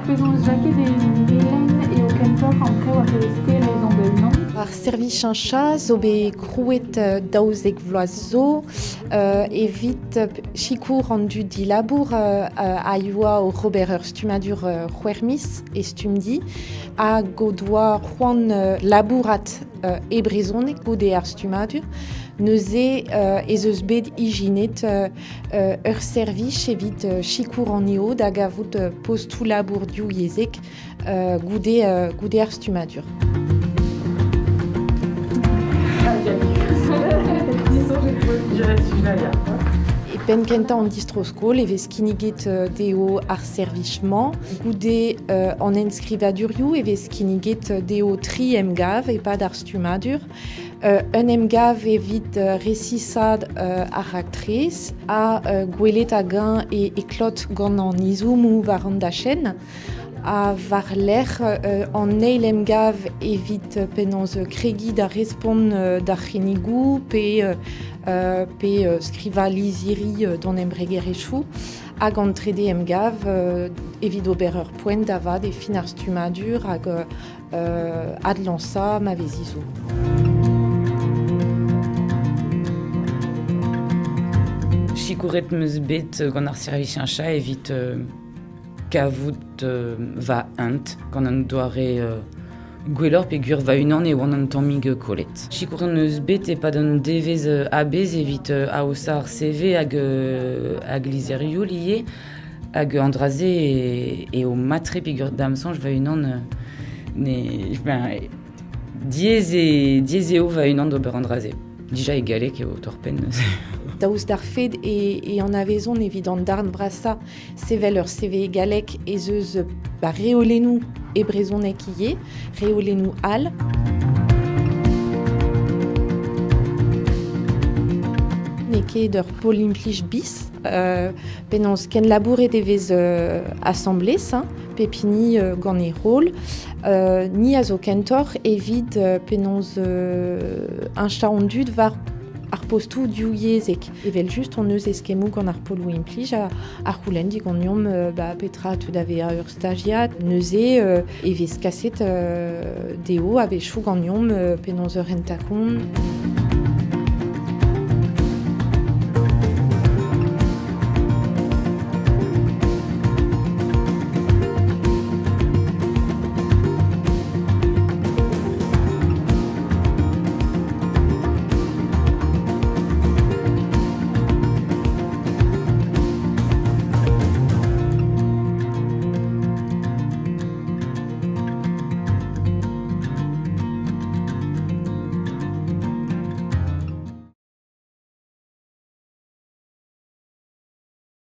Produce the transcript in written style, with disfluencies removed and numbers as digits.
Penaos jaket velen eo kentor an preu ar reveste les an bel non. Ar servichancha zo be krouet daouzek vloaz zo evit chikour an du di labour a yoa o Robert ur stumadur c'hwermis e stumdi a godoa c'hoant labourat e brezonek gode ar stumadur neuze ez eus bet ijinet ur service evit chikour an eo da gavout postou labour diou yezek goude ar stumadur. E pen kenta an distroskol e vez kiniget deo ar servichement, goude an enskrivadurioù e vez kiniget deo 3 emgav e pad ar stumadur. Un emgav evit resisad ar aktrez a gwelet a gain e klot gant an izoumou war an da chen. A var l'er an eil emgav evit penaos kregi da respon da c'henigou pe skriva liziri d'an embregerechou hag an trede emgav evit ober ur poent davad e fin ar stumadur hag adlansa ma vezizo. Chikouret meus bet gant ar servichancha evit kavout va int gant an doare gwellor pe gur va unan e oan an tammig kolet. Chikouret meus bet e pad an devez abez evit aosa ar CV hag lizerioù lié hag andraze e o matre pe gur damsanj va unan diez eo va unan d'ober andraze. Dija e galek eo torpen. Daouz d'ar fed e an avezon evit an darn brasa sevel ur CV galek ez eus reolennoù e brezonek ie, reolennoù all. Neket ur polimplij bis, penaos ken labouret evez assemblez, pepini gant e rol, ni a zo kentor evit penaos incha an dud var ar postou diou yezek. Evel just on eus eskemou gant ar polou implij ar c'houlenn digant niom petra tout ave ur stagiat neuze evez kaset deo ave chou gant niom penaos ur rentakon.